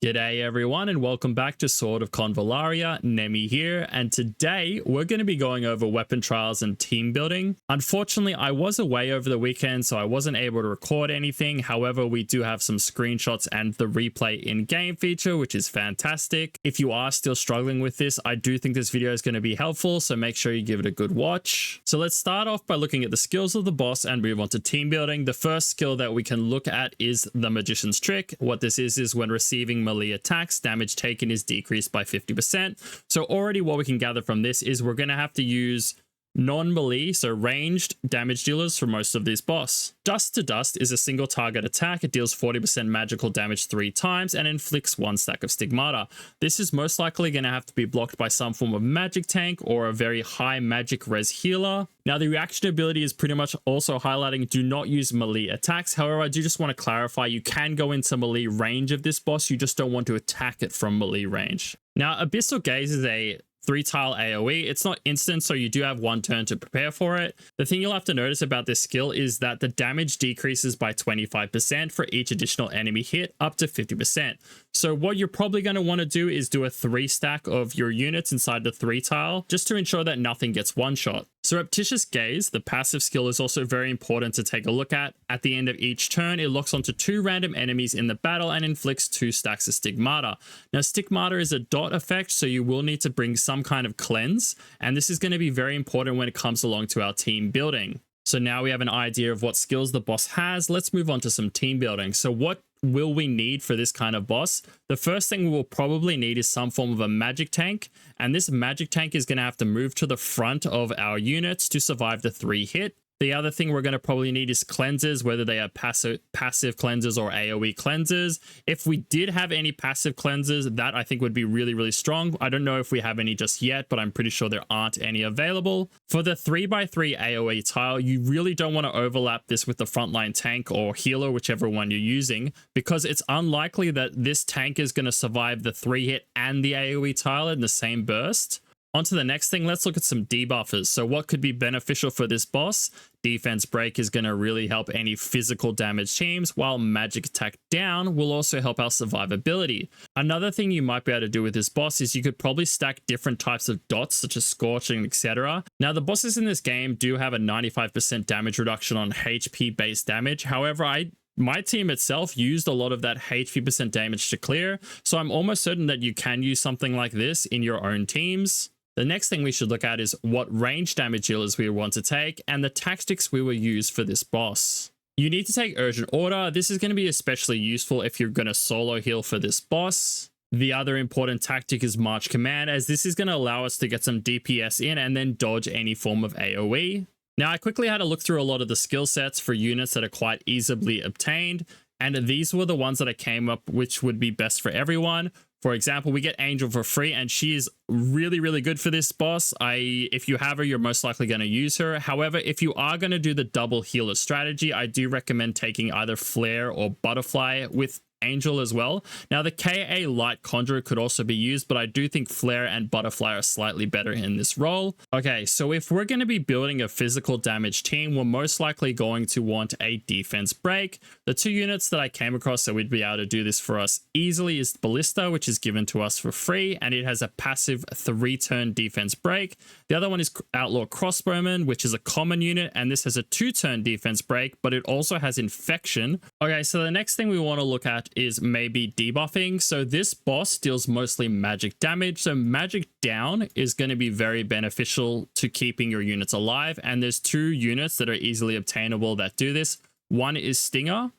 G'day everyone and welcome back to Sword of Convallaria. Nemi here, and today we're going to be going over weapon trials and team building. Unfortunately, I was away over the weekend, so I wasn't able to record anything. However, we do have some screenshots and the replay in-game feature, which is fantastic. If you are still struggling with this, I do think this video is going to be helpful, so make sure you give it a good watch. So let's start off by looking at the skills of the boss and move on to team building. The first skill that we can look at is the Magician's Trick. What this is when receiving melee attacks, damage taken is decreased by 50%. So already what we can gather from this is we're going to have to use non-melee, so ranged damage dealers for most of this boss. Dust to Dust is a single target attack. It deals 40% magical damage 3 times and inflicts 1 stack of stigmata. This is most likely going to have to be blocked by some form of magic tank or a very high magic res healer. Now the reaction ability is pretty much also highlighting do not use melee attacks. However, I do just want to clarify you can go into melee range of this boss, you just don't want to attack it from melee range. Now Abyssal Gaze is a 3-tile AoE. It's not instant, so you do have 1 turn to prepare for it. The thing you'll have to notice about this skill is that the damage decreases by 25% for each additional enemy hit, up to 50%. So what you're probably going to want to do is do a 3 stack of your units inside the 3-tile, just to ensure that nothing gets one-shot. Surreptitious Gaze, the passive skill, is also very important to take a look at. At the end of each turn, it locks onto 2 random enemies in the battle and inflicts 2 stacks of stigmata. Now, stigmata is a dot effect, so you will need to bring some kind of cleanse, and this is going to be very important when it comes along to our team building. So now we have an idea of what skills the boss has. Let's move on to some team building. So what will we need for this kind of boss? The first thing we will probably need is some form of a magic tank, and this magic tank is going to have to move to the front of our units to survive the 3 hit. The other thing we're going to probably need is cleansers, whether they are passive cleansers or AoE cleansers. If we did have any passive cleansers, that I think would be really, really strong. I don't know if we have any just yet, but I'm pretty sure there aren't any available. For the 3x3 AoE tile, you really don't want to overlap this with the frontline tank or healer, whichever one you're using, because it's unlikely that this tank is going to survive the 3 hit and the AoE tile in the same burst. On to the next thing, let's look at some debuffers. So what could be beneficial for this boss? Defense Break is going to really help any physical damage teams, while Magic Attack Down will also help our survivability. Another thing you might be able to do with this boss is you could probably stack different types of dots, such as Scorching, etc. Now, the bosses in this game do have a 95% damage reduction on HP-based damage. However, my team itself used a lot of that HP% damage to clear, so I'm almost certain that you can use something like this in your own teams. The next thing we should look at is what range damage healers we want to take and the tactics we will use for this boss. You need to take Urgent Order. This is going to be especially useful if you're going to solo heal for this boss. The other important tactic is March Command, as this is going to allow us to get some DPS in and then dodge any form of AoE. Now, I quickly had a look through a lot of the skill sets for units that are quite easily obtained, and these were the ones that I came up which would be best for everyone. For example, we get Angel for free, and she is really, really good for this boss. If you have her, you're most likely going to use her. However, if you are going to do the double healer strategy, I do recommend taking either Flare or Butterfly with Angel as well. Now, the KA Light Conjurer could also be used, but I do think Flare and Butterfly are slightly better in this role. Okay, so if we're going to be building a physical damage team, we're most likely going to want a Defense Break. The 2 units that I came across that would be able to do this for us easily is Ballista, which is given to us for free, and it has a passive 3-turn Defense Break. The other one is Outlaw Crossbowman, which is a common unit, and this has a 2-turn Defense Break, but it also has Infection. Okay, so the next thing we want to look at is maybe debuffing. So this boss deals mostly magic damage, so Magic Down is going to be very beneficial to keeping your units alive, and there's 2 units that are easily obtainable that do this. One is Stinger,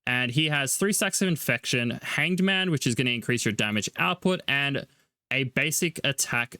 and he has 3 stacks of Infection, Hanged Man, which is going to increase your damage output, and a basic attack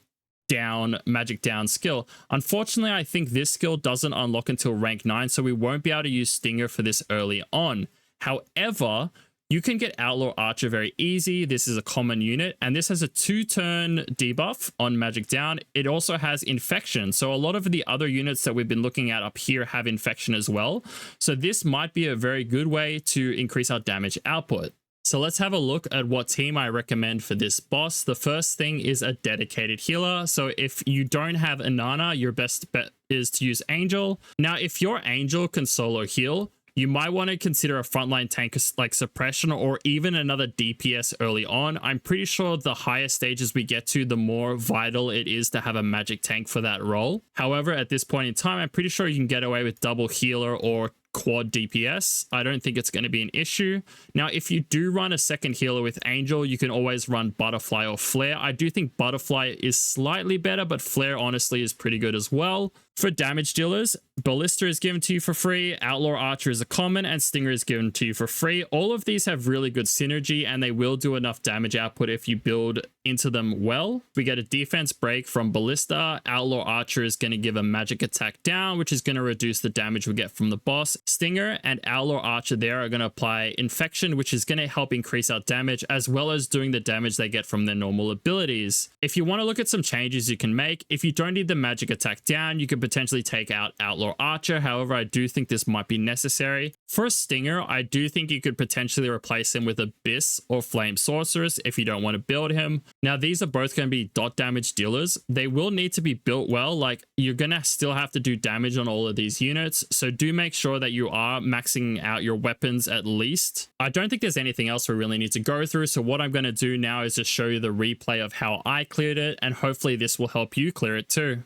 down magic down skill. Unfortunately, I think this skill doesn't unlock until rank 9, so we won't be able to use Stinger for this early on. However, you can get Outlaw Archer very easy. This is a common unit, and this has a 2-turn debuff on Magic Down. It also has Infection, so a lot of the other units that we've been looking at up here have Infection as well. So this might be a very good way to increase our damage output. So let's have a look at what team I recommend for this boss. The first thing is a dedicated healer. So if you don't have Inanna, your best bet is to use Angel. Now, if your Angel can solo heal, You might want to consider a frontline tank like suppression or even another DPS early on. I'm pretty sure the higher stages we get to, the more vital it is to have a magic tank for that role. However, at this point in time, I'm pretty sure you can get away with double healer or quad DPS. I don't think it's going to be an issue. Now, if you do run a second healer with Angel, you can always run Butterfly or Flare. I do think Butterfly is slightly better, but Flare honestly is pretty good as well. For damage dealers, Ballista is given to you for free, Outlaw Archer is a common, and Stinger is given to you for free. All of these have really good synergy, and they will do enough damage output if you build into them well. We get a defense break from Ballista. Outlaw Archer is going to give a magic attack down, which is going to reduce the damage we get from the boss. Stinger and Outlaw Archer there are going to apply Infection, which is going to help increase our damage, as well as doing the damage they get from their normal abilities. If you want to look at some changes you can make, if you don't need the magic attack down, you can potentially take out Outlaw Archer. However, I do think this might be necessary. For a Stinger, I do think you could potentially replace him with Abyss or Flame Sorceress if you don't want to build him. Now, these are both going to be dot damage dealers. They will need to be built well. Like, you're going to still have to do damage on all of these units, so do make sure that you are maxing out your weapons at least. I don't think there's anything else we really need to go through, so what I'm going to do now is just show you the replay of how I cleared it, and hopefully this will help you clear it too.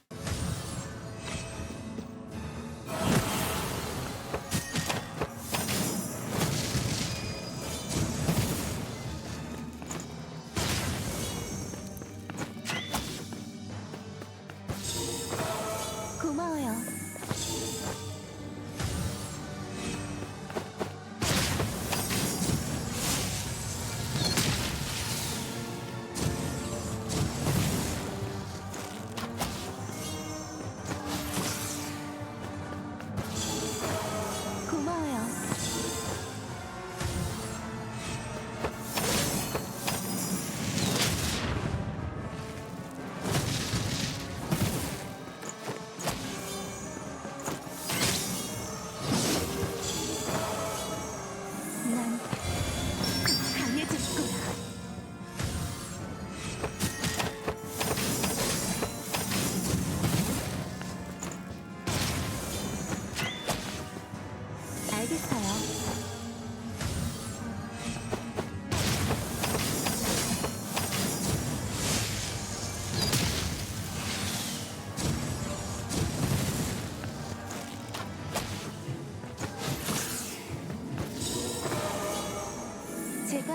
제가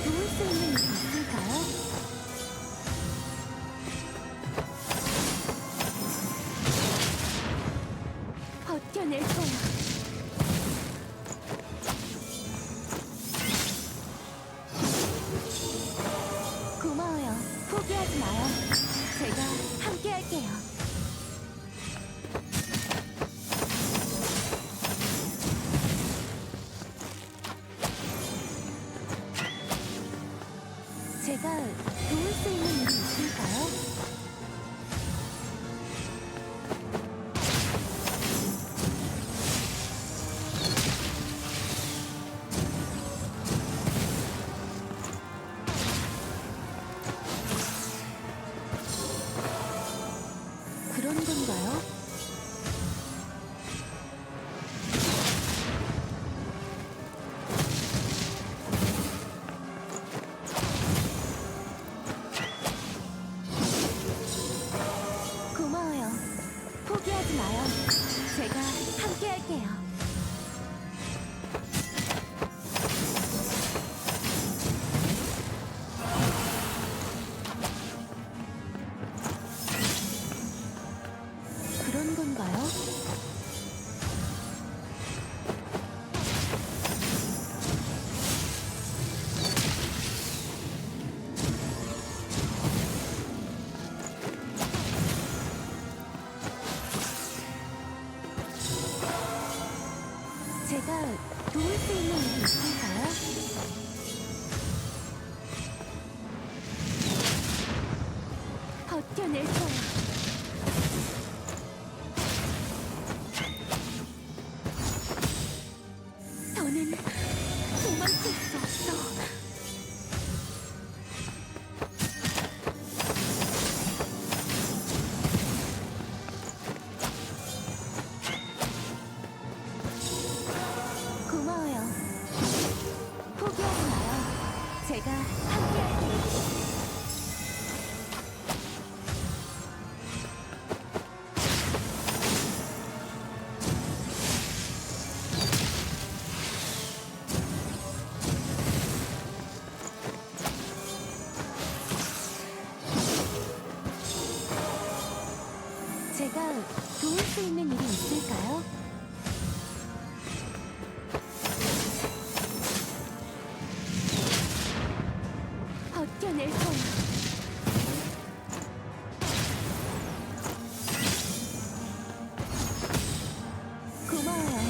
도울 수 있는 일이 있을까요? 버텨낼 거야. 고마워요. 포기하지 마요. 제가 함께 할게요. 제가 도울 수 있는 일이 있을까요? 그런 건가요? 고마워요. 포기하지 마요. 제가 함께 할게요. 그런 건가요? 제가 도울 수 있는 일이 있을까요? 버텨낼 거야. 더는 도망칠 수 없어. 제가 도울 수 있는 일이 있을까요? 버텨낼 거야. 고마워요.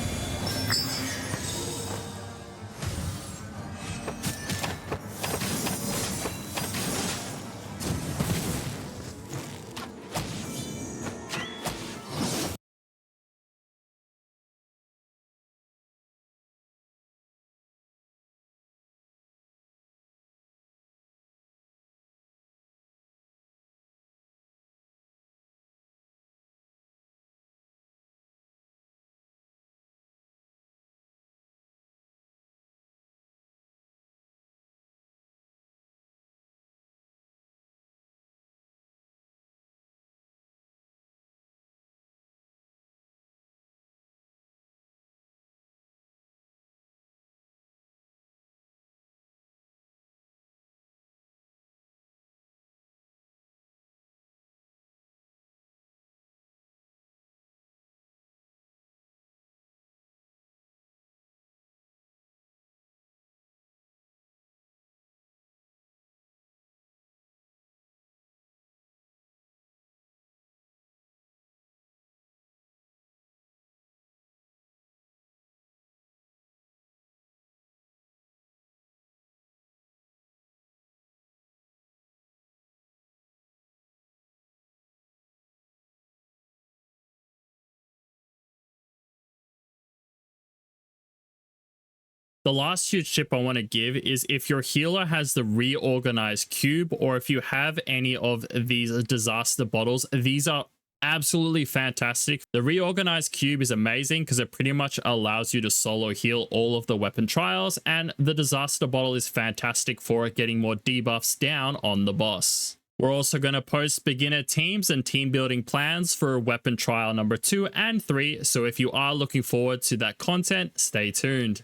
The last huge tip I want to give is if your healer has the reorganized cube, or if you have any of these disaster bottles, these are absolutely fantastic. The reorganized cube is amazing because it pretty much allows you to solo heal all of the weapon trials, and the disaster bottle is fantastic for getting more debuffs down on the boss. We're also going to post beginner teams and team building plans for weapon trial number 2 and 3, so if you are looking forward to that content, stay tuned.